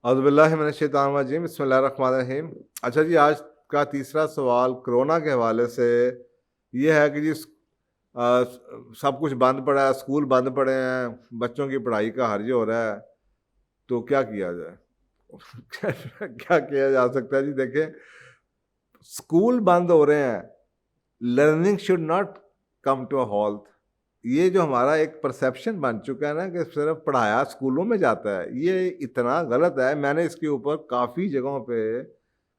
औज़ुबिल्लाहि मिनश्शैतानिर्रजीम बिस्मिल्लाहिर्रहमानिर्रहीम। अच्छा जी, आज का तीसरा सवाल कोरोना के हवाले से ये है कि जी सब कुछ बंद पड़ा है, स्कूल बंद पड़े हैं, बच्चों की पढ़ाई का हर्ज हो रहा है, तो क्या किया जाए? क्या किया जा सकता है जी? देखें, स्कूल बंद हो रहे हैं, learning should not come to a halt. ये जो हमारा एक परसेप्शन बन चुका है ना कि सिर्फ पढ़ाया स्कूलों में जाता है, ये इतना गलत है। मैंने इसके ऊपर काफ़ी जगहों पे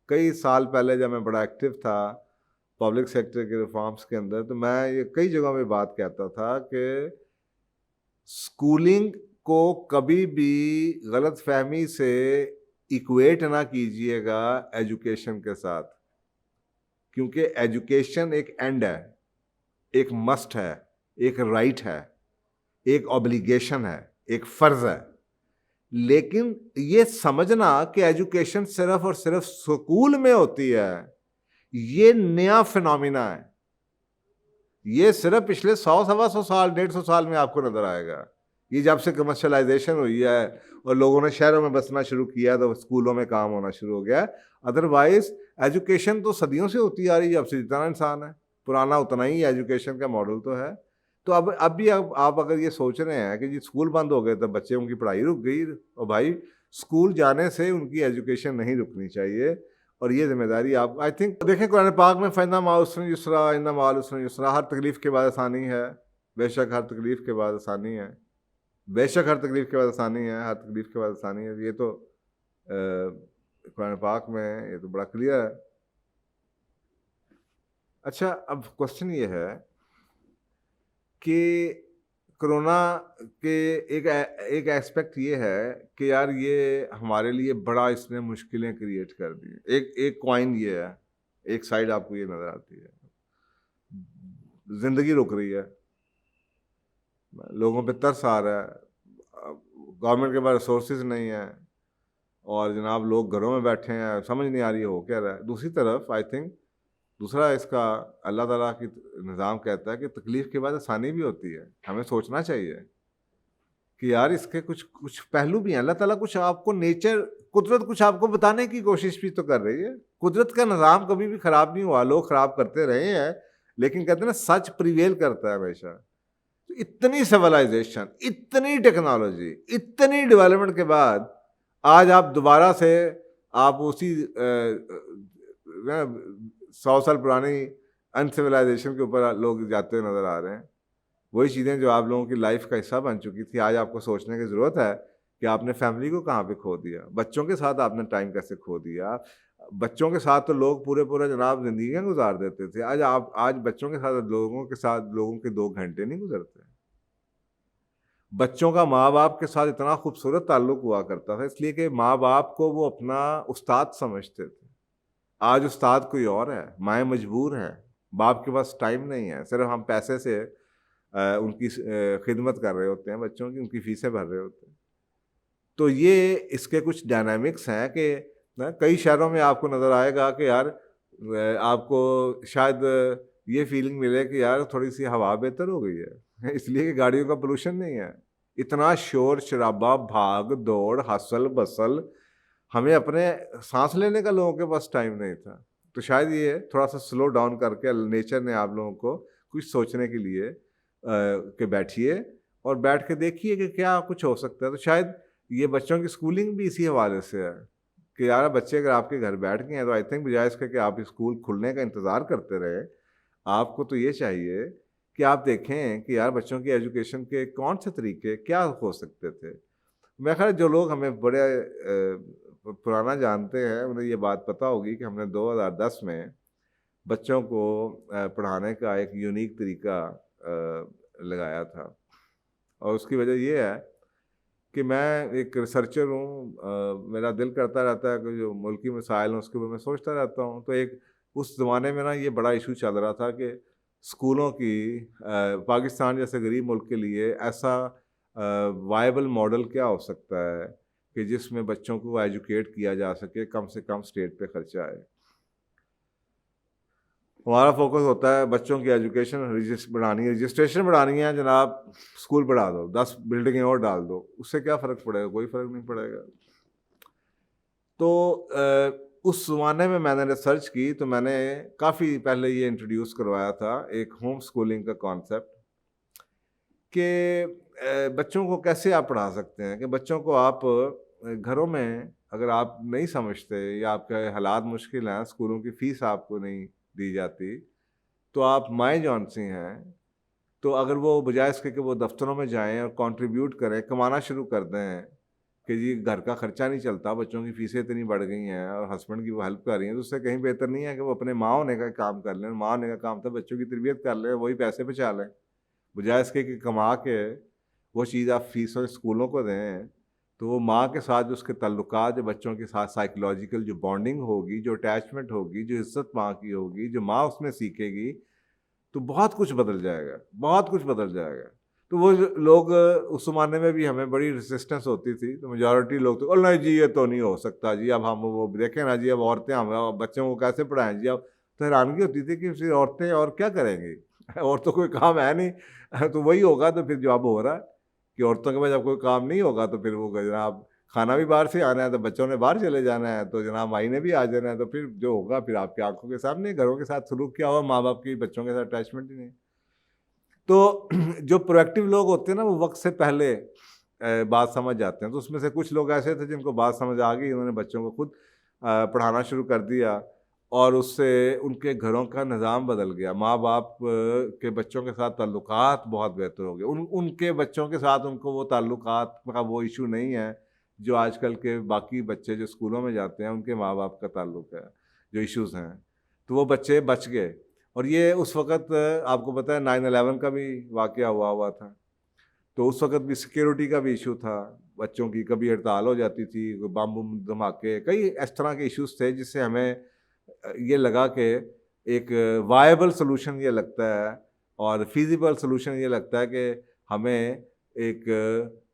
कई साल पहले जब मैं बड़ा एक्टिव था पब्लिक सेक्टर के रिफॉर्म्स के अंदर, तो मैं ये कई जगहों पे बात कहता था कि स्कूलिंग को कभी भी गलतफहमी से इक्वेट ना कीजिएगा एजुकेशन के साथ, क्योंकि एजुकेशन एक एंड है, एक मस्ट है, एक राइट है, एक ऑब्लिगेशन है, एक फर्ज है। लेकिन ये समझना कि एजुकेशन सिर्फ और सिर्फ स्कूल में होती है, ये नया फिनोमिना है। ये सिर्फ पिछले 100 सवा 100 साल 150 साल में आपको नजर आएगा। ये जब से कमर्शलाइजेशन हुई है और लोगों ने शहरों में बसना शुरू किया तो स्कूलों में काम होना शुरू हो गया। अदरवाइज एजुकेशन तो सदियों से होती आ रही है, जब से जितना इंसान है पुराना उतना ही एजुकेशन का मॉडल तो है। तो अब भी आप अगर ये सोच रहे हैं कि जी स्कूल बंद हो गए तो बच्चे की पढ़ाई रुक गई, और भाई स्कूल जाने से उनकी एजुकेशन नहीं रुकनी चाहिए, और ये जिम्मेदारी आप आई थिंक देखें। कुरान पाक में फ़इन्ना मअल उसरि युस्रा इन्ना मअल उसरि युस्रा, हर तकलीफ़ के बाद आसानी है, बेशक हर तकलीफ़ के बाद आसानी है, बेशक हर तकलीफ़ के बाद आसानी है, हर तकलीफ़ के बाद आसानी है। ये तो कुरान पाक में ये तो बड़ा क्लियर है। अच्छा, अब क्वेश्चन ये है कि कोरोना के एक एस्पेक्ट ये है कि यार ये हमारे लिए बड़ा इसने मुश्किलें क्रिएट कर दी। एक एक कॉइन ये है, एक साइड आपको ये नज़र आती है, ज़िंदगी रुक रही है, लोगों पे तरस आ रहा है, गवर्नमेंट के पास रिसोर्सेज नहीं है, और जनाब लोग घरों में बैठे हैं, समझ नहीं आ रही है हो क्या रहा है। दूसरी तरफ आई थिंक दूसरा इसका अल्लाह ताला की निज़ाम कहता है कि तकलीफ़ के बाद आसानी भी होती है। हमें सोचना चाहिए कि यार इसके कुछ कुछ पहलू भी हैं। अल्लाह ताला कुछ आपको कुदरत कुछ आपको बताने की कोशिश भी तो कर रही है। कुदरत का निज़ाम कभी भी ख़राब नहीं हुआ, लोग ख़राब करते रहे हैं, लेकिन कहते हैं ना सच प्रिवेल करता है हमेशा। तो इतनी सिविलाइजेशन, इतनी टेक्नोलॉजी, इतनी डेवलपमेंट के बाद आज आप दोबारा से आप उसी 100 साल पुरानी अनसिविलाइजेशन के ऊपर लोग जाते हुए नज़र आ रहे हैं। वही चीज़ें जो आप लोगों की लाइफ का हिस्सा बन चुकी थी, आज आपको सोचने की ज़रूरत है कि आपने फैमिली को कहाँ पे खो दिया, बच्चों के साथ आपने टाइम कैसे खो दिया। बच्चों के साथ तो लोग पूरे पूरे जनाब ज़िंदगियाँ गुजार देते थे, आज बच्चों के साथ लोगों के 2 घंटे नहीं गुजरते। बच्चों का माँ बाप के साथ इतना खूबसूरत ताल्लुक हुआ करता था, इसलिए कि माँ बाप को वो अपना उस्ताद समझते थे। आज उस्ताद कोई और है, माएँ मजबूर हैं, बाप के पास टाइम नहीं है, सिर्फ हम पैसे से उनकी खिदमत कर रहे होते हैं, बच्चों की उनकी फीसें भर रहे होते हैं। तो ये इसके कुछ डायनामिक्स हैं कि ना कई शहरों में आपको नज़र आएगा कि यार आपको शायद ये फीलिंग मिले कि यार थोड़ी-सी हवा बेहतर हो गई है, इसलिए कि गाड़ियों का पोल्यूशन नहीं है। इतना शोर-शराबा, भाग-दौड़, हसल-बसल, हमें अपने साँस लेने का लोगों के पास टाइम नहीं था। तो शायद ये थोड़ा-सा स्लो डाउन करके नेचर ने आप लोगों को कुछ सोचने के लिए कि बैठिए और बैठ के देखिए कि क्या कुछ हो सकता है। तो शायद ये बच्चों की स्कूलिंग भी इसी हवाले से है कि यार बच्चे अगर आपके घर बैठ गए हैं तो आई थिंक बजाय इसके कि आप स्कूल खुलने का इंतज़ार करते रहे, आपको तो ये चाहिए कि आप देखें कि यार बच्चों की एजुकेशन के कौन से तरीके क्या हो सकते थे। मेरा ख़्याल है जो लोग हमें बड़े पुराना जानते हैं उन्हें ये बात पता होगी कि हमने 2010 में बच्चों को पढ़ाने का एक यूनिक तरीका लगाया था, और उसकी वजह ये है कि मैं एक रिसर्चर हूँ। मेरा दिल करता रहता है कि जो मुल्की मसाइल हैं उसके ऊपर मैं सोचता रहता हूँ। तो एक उस ज़माने में ना ये बड़ा इशू चल रहा था कि स्कूलों की पाकिस्तान जैसे गरीब मुल्क के लिए ऐसा वायबल मॉडल क्या हो सकता है कि जिसमें बच्चों को एजुकेट किया जा सके, कम से कम स्टेट पे खर्चा आए। हमारा फोकस होता है बच्चों की एजुकेशन बढ़ानी है, रजिस्ट्रेशन बढ़ानी है जनाब, स्कूल बढ़ा दो, 10 बिल्डिंगें और डाल दो, उससे क्या फ़र्क पड़ेगा? कोई फ़र्क नहीं पड़ेगा। तो उस ज़माने में मैंने रिसर्च की, तो मैंने काफ़ी पहले ये इंट्रोड्यूस करवाया था एक होम स्कूलिंग का कॉन्सेप्ट कि बच्चों को कैसे आप पढ़ा सकते हैं, कि बच्चों को आप घरों में अगर आप नहीं समझते या आपके हालात मुश्किल हैं, स्कूलों की फ़ीस आपको नहीं दी जाती, तो आप माएँ जौन सी हैं, तो अगर वो बजाय इसके कि वो दफ्तरों में जाएं और कंट्रीब्यूट करें, कमाना शुरू कर दें कि जी घर का खर्चा नहीं चलता, बच्चों की फीसें इतनी बढ़ गई हैं और हस्बैंड की वो हेल्प कर रही हैं, तो उससे कहीं बेहतर नहीं है कि वो अपने माँ होने का काम कर लें। माँ होने का काम था बच्चों की तरबियत कर लें, वही पैसे बचा लें, बजाय इसके कि कमा के वो चीज़ आप फीस और स्कूलों को दें। तो वो माँ के साथ जो उसके ताल्लुकात, जो बच्चों के साथ साइकोलॉजिकल जो बॉन्डिंग होगी, जो अटैचमेंट होगी, जो इज्जत माँ की होगी, जो माँ उसमें सीखेगी, तो बहुत कुछ बदल जाएगा, बहुत कुछ बदल जाएगा। तो वो लोग उस ज़माने में भी हमें बड़ी रेजिस्टेंस होती थी, तो मेजॉरिटी लोग तो नहीं जी ये तो नहीं हो सकता जी, अब हम वो देखें ना जी, अब औरतें हम बच्चों को कैसे पढ़ाएं जी। अब तो हैरानगी होती थी कि फिर औरतें और क्या करेंगी और तो कोई काम है नहीं तो वही होगा। तो फिर जवाब हो रहा है कि औरतों के पास जब कोई काम नहीं होगा तो फिर वो जनाब खाना भी बाहर से आना है, तो बच्चों ने बाहर चले जाना है, तो जनाब माई ने भी आ जाना है, तो फिर जो होगा फिर आपकी आंखों के सामने घरों के साथ सलूक क्या हुआ, माँ बाप की बच्चों के साथ अटैचमेंट ही नहीं। तो जो प्रोएक्टिव लोग होते हैं ना, वो वक्त से पहले बात समझ जाते हैं। तो उसमें से कुछ लोग ऐसे थे जिनको बात समझ आ गई, उन्होंने बच्चों को खुद पढ़ाना शुरू कर दिया और उससे उनके घरों का निज़ाम बदल गया। माँ बाप के बच्चों के साथ ताल्लुकात बहुत बेहतर हो गए। उनके बच्चों के साथ उनको वो ताल्लुकात का वो इशू नहीं है जो आजकल के बाकी बच्चे जो स्कूलों में जाते हैं उनके माँ बाप का ताल्लुक है, जो इश्यूज हैं। तो वो बच्चे बच गए। और ये उस वक़्त आपको पता है 9/11 का भी वाक़या हुआ था। तो उस वक़्त भी सिक्योरिटी का भी इशू था, बच्चों की कभी हड़ताल हो जाती थी, कोई बम धमाके, कई इस तरह के इश्यूज थे जिससे हमें ये लगा कि एक वायबल सॉल्यूशन ये लगता है और फिजिबल सॉल्यूशन ये लगता है कि हमें एक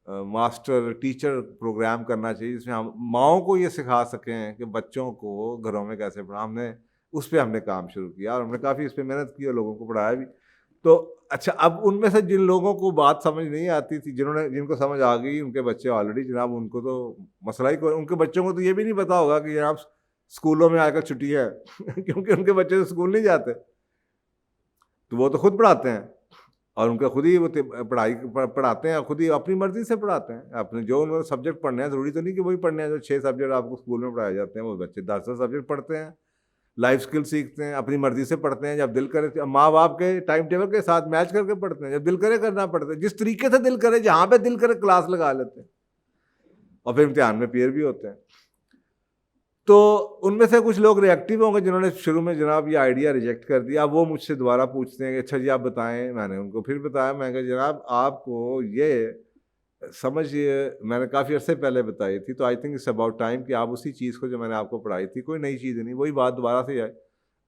मास्टर टीचर प्रोग्राम करना चाहिए जिसमें हम माँओं को ये सिखा सकें कि बच्चों को घरों में कैसे पढ़ा। हमने उस पे हमने काम शुरू किया और हमने काफ़ी इस पे मेहनत की और लोगों को पढ़ाया भी। तो अच्छा, अब उनमें से जिन लोगों को बात समझ नहीं आती थी, जिनको समझ आ गई, उनके बच्चे ऑलरेडी जनाब, उनको तो मसला ही कोई, उनके बच्चों को तो ये भी नहीं पता होगा कि जनाब स्कूलों में आकर छुट्टी है क्योंकि उनके बच्चे तो स्कूल नहीं जाते, तो वो तो खुद पढ़ाते हैं और उनका खुद ही वो पढ़ाते हैं, खुद ही अपनी मर्जी से पढ़ाते हैं। अपने जो उन्होंने सब्जेक्ट पढ़ने हैं, ज़रूरी तो नहीं कि वही पढ़ने हैं जो 6 सब्जेक्ट आपको स्कूल में पढ़ाए जाते हैं। वो बच्चे 10-10 सब्जेक्ट पढ़ते हैं, लाइफ स्किल सीखते हैं, अपनी मर्जी से पढ़ते हैं, जब दिल करे, माँ बाप के टाइम टेबल के साथ मैच करके पढ़ते हैं, जब दिल करे करना पड़ता है, जिस तरीके से दिल करे, जहाँ पे दिल करे क्लास लगा लेते हैं और फिर इम्तिहान में पेयर भी होते हैं। तो उनमें से कुछ लोग रिएक्टिव होंगे जिन्होंने शुरू में जनाब ये आइडिया रिजेक्ट कर दिया। अब वो मुझसे दोबारा पूछते हैं कि अच्छा जी आप बताएं। मैंने उनको फिर बताया, मैं कहा जनाब आपको ये समझिए, मैंने काफ़ी अर्से पहले बताई थी, तो I think it's about time कि आप उसी चीज़ को जो मैंने आपको पढ़ाई थी, कोई नई चीज़ नहीं, वही बात दोबारा से है।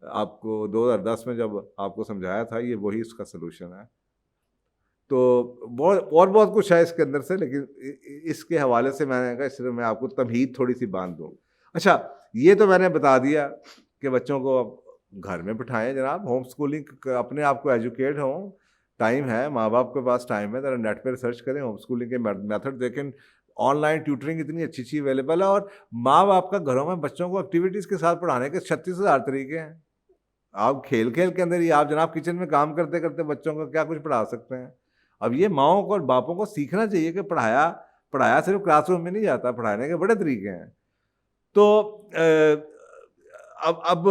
आपको 2010 में जब आपको समझाया था, ये वही इसका सलूशन है। तो बहुत कुछ है इसके अंदर से, लेकिन इसके हवाले से मैंने कहा सिर्फ मैं आपको तमहीद थोड़ी सी बांध दूँ। अच्छा, ये तो मैंने बता दिया कि बच्चों को घर में बिठाएं जनाब, होम स्कूलिंग, अपने आप को एजुकेट हों, टाइम है, माँ बाप के पास टाइम है, ज़रा नेट पे रिसर्च करें, होम स्कूलिंग के मेथड देखें, ऑनलाइन ट्यूटरिंग इतनी अच्छी अवेलेबल है। और माँ बाप का घरों में बच्चों को एक्टिविटीज़ के साथ पढ़ाने के 36,000 तरीके हैं। आप खेल के अंदर ही आप जनाब किचन में काम करते करते बच्चों को क्या कुछ पढ़ा सकते हैं। अब ये माओं को और बापों को सीखना चाहिए कि पढ़ाया सिर्फ क्लासरूम में नहीं जाता, पढ़ाने के बड़े तरीके हैं। तो अब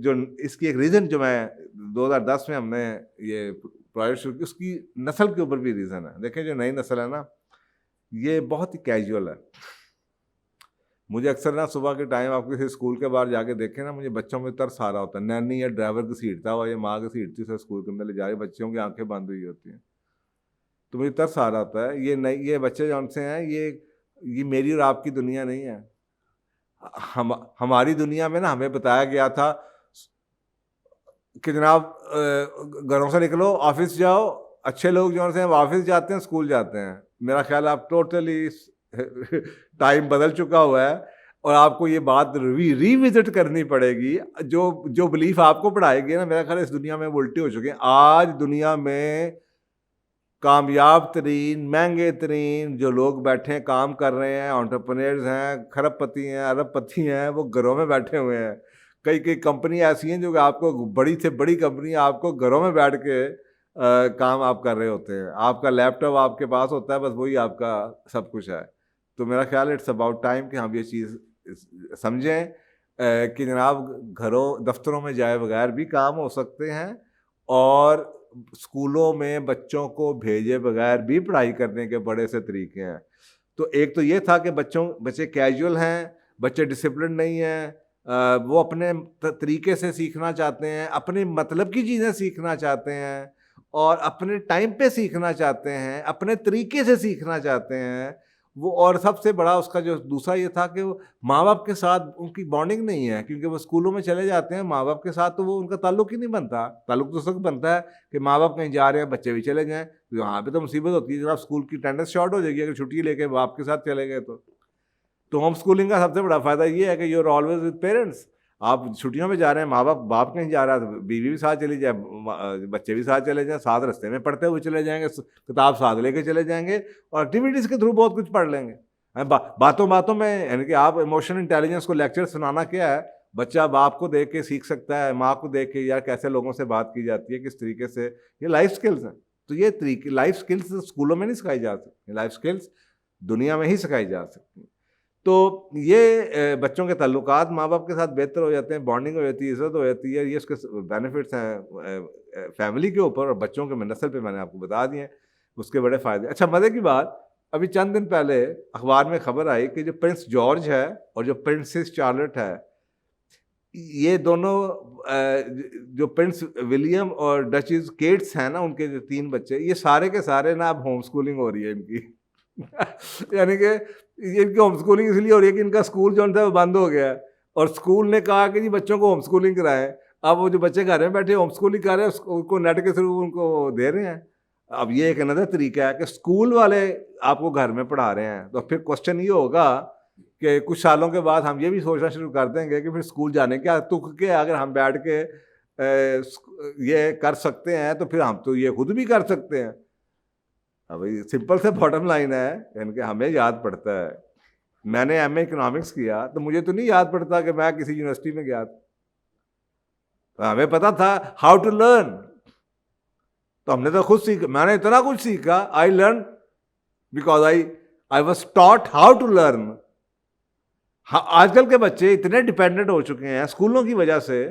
जो इसकी एक रीज़न जो मैं 2010 में हमने ये प्रोजेक्ट शुरू की, उसकी नस्ल के ऊपर भी रीज़न है। देखें जो नई नस्ल है ना, ये बहुत ही कैजुअल है। मुझे अक्सर ना सुबह के टाइम आप किसी स्कूल के बाहर जाके देखें ना, मुझे बच्चों में तरस आ रहा होता है। नैनी या ड्राइवर घसीटता हुआ या माँ घसीटती है स्कूल के अंदर ले जा रही, बच्चों की आंखें बंद हुई होती हैं, तो मुझे तरस आ रहा होता है। ये बच्चे जौन से हैं, ये मेरी और आपकी दुनिया नहीं है। हमारी दुनिया में ना हमें बताया गया था कि जनाब घरों से निकलो, ऑफिस जाओ। अच्छे लोग जो हैं वो ऑफिस जाते हैं, स्कूल जाते हैं। मेरा ख्याल आप टोटली टाइम बदल चुका हुआ है और आपको ये बात रिविजिट करनी पड़ेगी। जो बिलीफ आपको पढ़ाएगी ना, मेरा ख्याल इस दुनिया में वो उल्टे हो चुके हैं। आज दुनिया में कामयाब तरीन, महंगे तरीन जो लोग बैठे हैं, काम कर रहे हैं, एंटरप्रेन्योर्स हैं, खरबपति हैं, अरबपति हैं, वो घरों में बैठे हुए हैं। कई कई कंपनी ऐसी हैं जो कि आपको, बड़ी से बड़ी कंपनी आपको घरों में बैठ के काम आप कर रहे होते हैं। आपका लैपटॉप आपके पास होता है, बस वही आपका सब कुछ है। तो मेरा ख्याल इट्स अबाउट टाइम कि हम ये चीज़ समझें कि जनाब घरों दफ्तरों में जाए बगैर भी काम हो सकते हैं, और स्कूलों में बच्चों को भेजे बगैर भी पढ़ाई करने के बड़े से तरीके हैं। तो एक तो ये था कि बच्चे कैजुअल हैं, बच्चे डिसिप्लिन नहीं हैं, वो अपने तरीके से सीखना चाहते हैं, अपने मतलब की चीज़ें सीखना चाहते हैं, और अपने टाइम पे सीखना चाहते हैं, अपने तरीके से सीखना चाहते हैं वो। और सबसे बड़ा उसका जो दूसरा ये था कि वो माँ बाप के साथ उनकी बॉन्डिंग नहीं है, क्योंकि वो स्कूलों में चले जाते हैं माँ बाप के साथ, तो वो उनका ताल्लुक ही नहीं बनता। ताल्लुक तो सब बनता है कि माँ बाप कहीं जा रहे हैं, बच्चे भी चले जाएँ, तो यहाँ पे तो मुसीबत होती है जब आप स्कूल की अटेंडेंस शॉर्ट हो जाएगी अगर छुट्टी लेके बाप के साथ चले गए तो होम स्कूलिंग का सबसे बड़ा फायदा ये है कि you are always with parents. आप छुट्टियों में जा रहे हैं, माँ बाप कहीं जा रहा है तो बीवी भी साथ चली जाए, बच्चे भी साथ चले जाएं, साथ रास्ते में पढ़ते हुए चले जाएंगे, किताब साथ लेके चले जाएंगे, और एक्टिविटीज़ के थ्रू बहुत कुछ पढ़ लेंगे। बातों बातों में, यानी कि आप इमोशनल इंटेलिजेंस को लेक्चर सुनाना क्या है, बच्चा बाप को देख के सीख सकता है, माँ को देख के यार कैसे लोगों से बात की जाती है, किस तरीके से, ये लाइफ स्किल्स हैं। तो ये तरीके लाइफ स्किल्स स्कूलों में नहीं सिखाई जा सकती, लाइफ स्किल्स दुनिया में ही सिखाई जा सकती हैं। तो ये बच्चों के ताल्लुकात माँ बाप के साथ बेहतर हो जाते हैं, बॉन्डिंग हो जाती है, इज़्ज़त हो जाती है, ये इसके बेनिफिट्स हैं फैमिली के ऊपर, और बच्चों के नस्ल पे मैंने आपको बता दिए उसके बड़े फ़ायदे। अच्छा, मज़े की बात, अभी चंद दिन पहले अखबार में खबर आई कि जो प्रिंस जॉर्ज है और जो प्रिंसेस चार्लोट है, ये दोनों जो प्रिंस विलियम और डचेस केट्स हैं ना, उनके जो 3 बच्चे, ये सारे के सारे ना अब होम स्कूलिंग हो रही है इनकी। यानी कि इनकी होम स्कूलिंग इसलिए हो रही है कि इनका स्कूल जो था वो बंद हो गया है, और स्कूल ने कहा कि जी बच्चों को होम स्कूलिंग कराएं। अब वो जो बच्चे घर में बैठे होम स्कूलिंग कर रहे हैं, उनको नेट के थ्रू उनको दे रहे हैं। अब ये एक अनदर तरीका है कि स्कूल वाले आपको घर में पढ़ा रहे हैं, तो फिर क्वेश्चन ये होगा कि कुछ सालों के बाद हम ये भी सोचना शुरू कर देंगे कि फिर स्कूल जाने के तुक के अगर हम बैठ के ये कर सकते हैं तो फिर हम तो ये खुद भी कर सकते हैं। अब सिंपल से बॉटम लाइन है, यानी कि हमें याद पड़ता है, मैंने एमए इकोनॉमिक्स किया तो मुझे तो नहीं याद पड़ता कि मैं किसी यूनिवर्सिटी में गया, तो हमें पता था हाउ टू लर्न, तो हमने तो खुद सीखा, मैंने इतना कुछ सीखा, I learn because I was taught how to learn. आजकल के बच्चे इतने डिपेंडेंट हो चुके हैं स्कूलों की वजह से,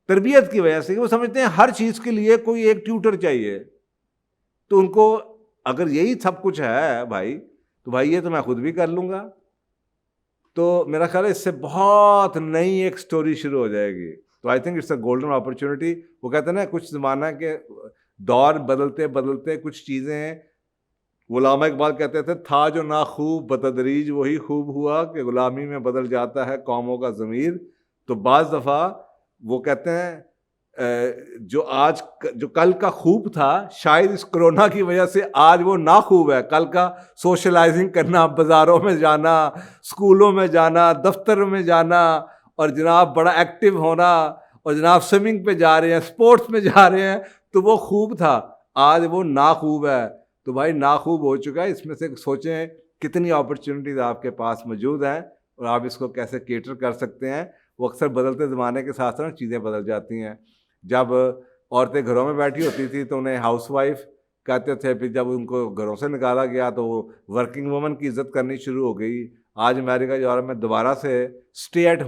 तरबियत की वजह से, कि वो समझते हैं हर चीज के लिए कोई एक ट्यूटर चाहिए। तो उनको अगर यही सब कुछ है भाई, तो भाई ये तो मैं खुद भी कर लूंगा। तो मेरा ख्याल है इससे बहुत नई एक स्टोरी शुरू हो जाएगी। तो I think it's a golden opportunity. वो कहते हैं ना, कुछ ज़माना के दौर बदलते बदलते कुछ चीज़ें, गुलामा इकबाल कहते थे, था जो ना खूब बतदरीज वही खूब हुआ, कि गुलामी में बदल जाता है कौमों का ज़मीर। तो बाज़ दफ़ा वो कहते हैं जो कल का खूब था, शायद इस कोरोना की वजह से आज वो ना खूब है। कल का सोशलाइजिंग करना, बाज़ारों में जाना, स्कूलों में जाना, दफ्तर में जाना, और जनाब बड़ा एक्टिव होना, और जनाब स्विमिंग पे जा रहे हैं, स्पोर्ट्स में जा रहे हैं, तो वो खूब था। आज वो ना खूब है। तो भाई ना खूब हो चुका है, इसमें से सोचें कितनी अपॉर्चुनिटीज़ आपके पास मौजूद हैं और आप इसको कैसे केटर कर सकते हैं। वो अक्सर बदलते ज़माने के साथ साथ चीज़ें बदल जाती हैं। जब औरतें घरों में बैठी होती थी तो उन्हें हाउसवाइफ कहते थे, फिर जब उनको घरों से निकाला गया तो वो वर्किंग वुमन की इज्जत करनी शुरू हो गई। आज अमेरिका यूरोप में दोबारा से स्टे एट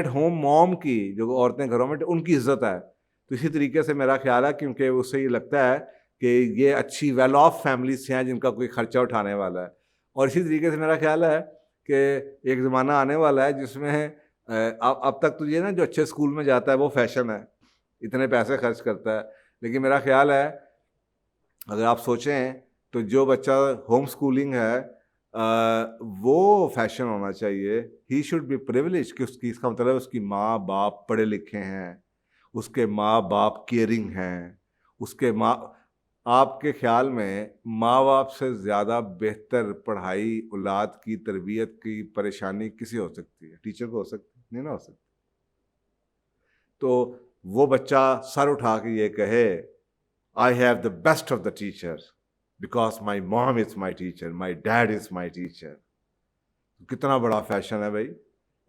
होम मॉम की, जो औरतें घरों में, उनकी इज्जत है। तो इसी तरीके से मेरा ख्याल है, क्योंकि उससे ये लगता है कि ये अच्छी वेल ऑफ फैमिलीज हैं जिनका कोई खर्चा उठाने वाला है। और इसी तरीके से मेरा ख्याल है कि एक ज़माना आने वाला है जिसमें अब तक तो ये ना, जो अच्छे स्कूल में जाता है वो फैशन है, इतने पैसे खर्च करता है। लेकिन मेरा ख्याल है अगर आप सोचें तो जो बच्चा होम स्कूलिंग है वो फैशन होना चाहिए। ही शुड बी प्रिविलेज, कि उसकी, इसका मतलब उसकी माँ बाप पढ़े लिखे हैं, उसके माँ बाप केयरिंग हैं, उसके माँ, आपके ख्याल में माँ बाप से ज़्यादा बेहतर पढ़ाई, औलाद की तरबियत की परेशानी किसी हो सकती है? टीचर को हो सकती है? नहीं ना हो सकती। तो वो बच्चा सर उठा के ये कहे I have the best of the teachers because my mom is my teacher, my dad is my teacher. कितना बड़ा फैशन है भाई।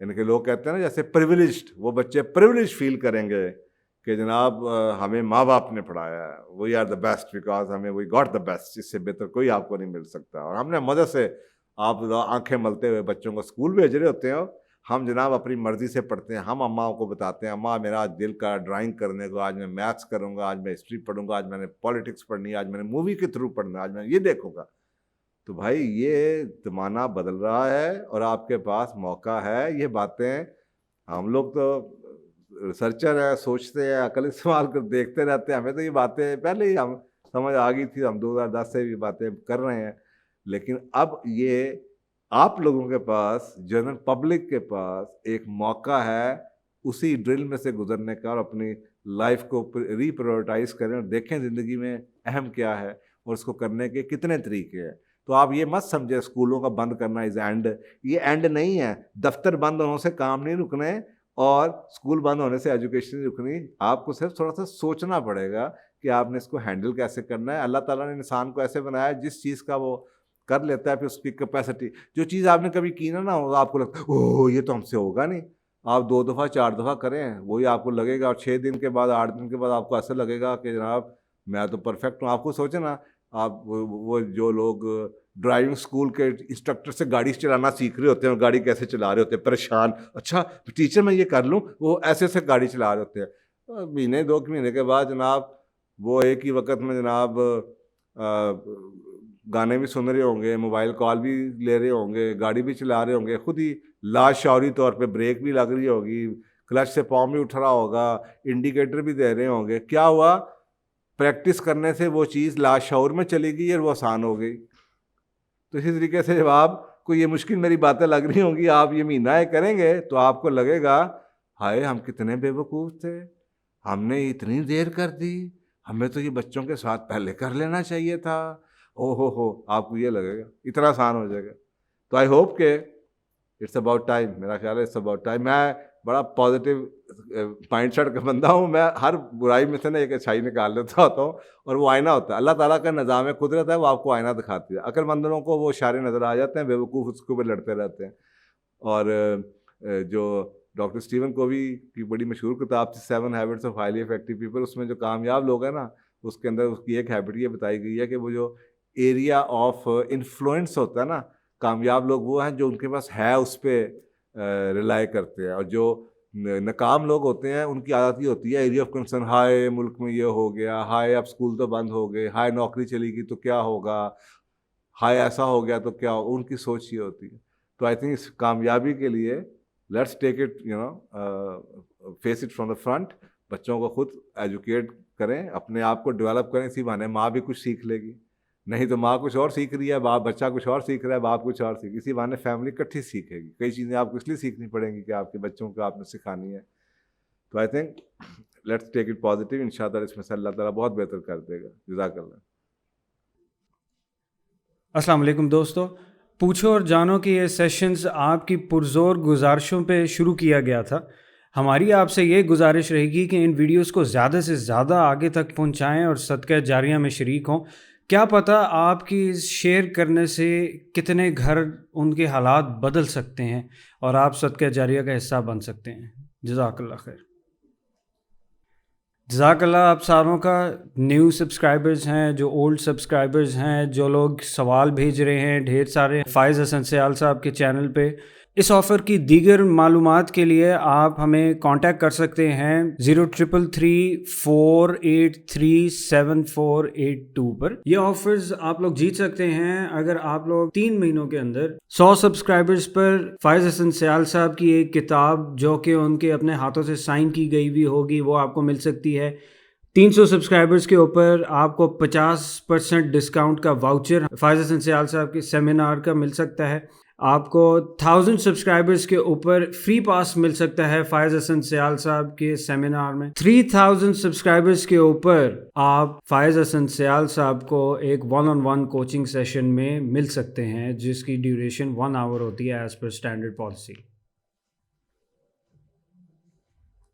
इनके लोग कहते हैं ना जैसे प्रिविलेज्ड, वो बच्चे प्रिविलेज फील करेंगे कि जनाब हमें माँ बाप ने पढ़ाया है, we are the best because हमें वी गॉट द बेस्ट, इससे बेहतर कोई आपको नहीं मिल सकता। और हमने मदद से आप आंखें मलते हुए बच्चों को स्कूल भेज रहे होते हो, हम जनाब अपनी मर्ज़ी से पढ़ते हैं। हम अम्माओं को बताते हैं अम्मा मेरा आज दिल का ड्राइंग करने को, आज मैं मैथ्स करूँगा, आज मैं हिस्ट्री पढ़ूंगा, आज मैंने पॉलिटिक्स पढ़नी है, आज मैंने मूवी के थ्रू पढ़ना, आज मैं ये देखूंगा। तो भाई ये ज़माना बदल रहा है और आपके पास मौका है। ये बातें हम लोग तो रिसर्चर है, सोचते हैं, अकल इस्तेमाल कर देखते रहते हैं, हमें तो ये बातें पहले ही हम समझ आ गई थी, हम 2010 से ये बातें कर रहे हैं। लेकिन अब ये आप लोगों के पास, जनरल पब्लिक के पास एक मौका है उसी ड्रिल में से गुजरने का और अपनी लाइफ को रीप्रायोरिटाइज करें और देखें ज़िंदगी में अहम क्या है और उसको करने के कितने तरीके हैं। तो आप ये मत समझे स्कूलों का बंद करना इज़ एंड, ये एंड नहीं है। दफ्तर बंद होने से काम नहीं रुकने और स्कूल बंद होने से एजुकेशन नहीं रुकनी। आपको सिर्फ थोड़ा सा सोचना पड़ेगा कि आपने इसको हैंडल कैसे करना है। अल्लाह ताला ने इंसान को ऐसे बनाया जिस चीज़ का वो कर लेता है, फिर उसकी कैपेसिटी, जो चीज़ आपने कभी की ना हो आपको लगता है ओह ये तो हमसे होगा नहीं। आप 2 दफ़ा 4 दफ़ा करें वही आपको लगेगा, और 6 दिन के बाद 8 दिन के बाद आपको ऐसा लगेगा कि जनाब मैं तो परफेक्ट हूँ। आपको सोचे ना, आप वो जो लोग ड्राइविंग स्कूल के इंस्ट्रक्टर से गाड़ी चलाना सीख रहे होते हैं और गाड़ी कैसे चला रहे होते हैं परेशान, अच्छा टीचर मैं ये कर लूँ, वो ऐसे ऐसे गाड़ी चला रहे होते हैं। महीने 2 महीने के बाद जनाब वो एक ही वक्त में जनाब गाने भी सुन रहे होंगे, मोबाइल कॉल भी ले रहे होंगे, गाड़ी भी चला रहे होंगे, खुद ही लाशौरी तौर पे ब्रेक भी लग रही होगी, क्लच से पाँव भी उठ रहा होगा, इंडिकेटर भी दे रहे होंगे। क्या हुआ, प्रैक्टिस करने से वो चीज़ लाशौर में चली गई और वो आसान हो गई। तो इसी तरीके से जब आपको ये मुश्किल मेरी बातें लग रही होंगी, आप ये महीना करेंगे तो आपको लगेगा हाय हम कितने बेवकूफ़ थे, हमने इतनी देर कर दी, हमें तो ये बच्चों के साथ पहले कर लेना चाहिए था। ओहो हो, आपको ये लगेगा, इतना आसान हो जाएगा। तो आई होप के इट्स अबाउट टाइम, मेरा ख्याल है इट्स अबाउट टाइम। मैं बड़ा पॉजिटिव माइंड सेट का बंदा हूँ, मैं हर बुराई में से ना एक अच्छाई निकाल लेता होता हूँ, और वो आईना होता है, अल्लाह ताला का निज़ाम कुदरत है, वो आपको आईना दिखाती है। अक्लमंदों को वो इशारे नज़र आ जाते हैं, बेवकूफ़ उसके ऊपर लड़ते रहते हैं। और जो डॉक्टर स्टीवन कोवी की बड़ी मशहूर किताब थी 7 habits of highly effective people, उसमें जो कामयाब लोग हैं ना, उसके अंदर उसकी एक हैबिट ये बताई गई है कि वो जो एरिया ऑफ इन्फ्लुएंस होता है ना, कामयाब लोग वो हैं जो उनके पास है उस पर रिलाई करते हैं, और जो नाकाम लोग होते हैं उनकी आदत ये होती है एरिया ऑफ कंसर्न, हाय मुल्क में ये हो गया, हाय अब स्कूल तो बंद हो गए, हाय नौकरी चली गई तो क्या होगा, हाय ऐसा हो गया तो क्या होगा, उनकी सोच ये होती है। तो आई थिंक इस कामयाबी के लिए let's take it face it from the front. बच्चों को खुद एजुकेट करें, अपने आप को डेवलप करें, इसी बहाने माँ भी कुछ सीख लेगी। नहीं तो माँ कुछ और सीख रही है, बच्चा कुछ और सीख रहा है, बाप कुछ और सीख, इसी बहाने फैमिली इकट्ठी सीखेगी। कई चीज़ें आपको इसलिए सीखनी पड़ेंगी कि आपके बच्चों को आपने सिखानी है। तो I think let's take it positive, इंशाअल्लाह इसमें से अल्लाह ताला बहुत बेहतर कर देगा। जज़ाकल्लाह। अस्सलाम वालेकुम दोस्तों, पूछो और जानो कि ये सेशंस आपकी पुरजोर गुजारिशों पे शुरू किया गया था। हमारी आपसे ये गुजारिश रहेगी कि इन वीडियोस को ज़्यादा से ज़्यादा आगे तक पहुंचाएं और सदका जारिया में शरीक हों। क्या पता आपकी शेयर करने से कितने घर उनके हालात बदल सकते हैं और आप सदका जारिया का हिस्सा बन सकते हैं। जज़ाकल्लाह खैर। जज़ाकल्लाह आप सारों का, न्यू सब्सक्राइबर्स हैं, जो ओल्ड सब्सक्राइबर्स हैं, जो लोग सवाल भेज रहे हैं ढेर सारे फ़ाइज़ हसन सयाल साहब के चैनल पे। इस ऑफ़र की दीगर मालूमात के लिए आप हमें कांटेक्ट कर सकते हैं 0333483748 पर। ये ऑफर्स आप लोग जीत सकते हैं अगर आप लोग 3 महीनों के अंदर 100 सब्सक्राइबर्स पर फ़ाइज़ हसन सयाल साहब की एक किताब जो कि उनके अपने हाथों से साइन की गई हुई होगी वो आपको मिल सकती है। 300 सब्सक्राइबर्स के ऊपर आपको 50% डिस्काउंट का वाउचर फ़ाइज़ हसन सयाल साहब के सेमिनार का मिल सकता है। आपको 1000 सब्सक्राइबर्स के ऊपर फ्री पास मिल सकता है फ़ाइज़ हसन सयाल साहब के सेमिनार में। 3000 सब्सक्राइबर्स के ऊपर आप फ़ाइज़ हसन सयाल साहब को एक 1-on-1 कोचिंग सेशन में मिल सकते हैं जिसकी ड्यूरेशन 1 आवर होती है एज़ पर स्टैंडर्ड पॉलिसी।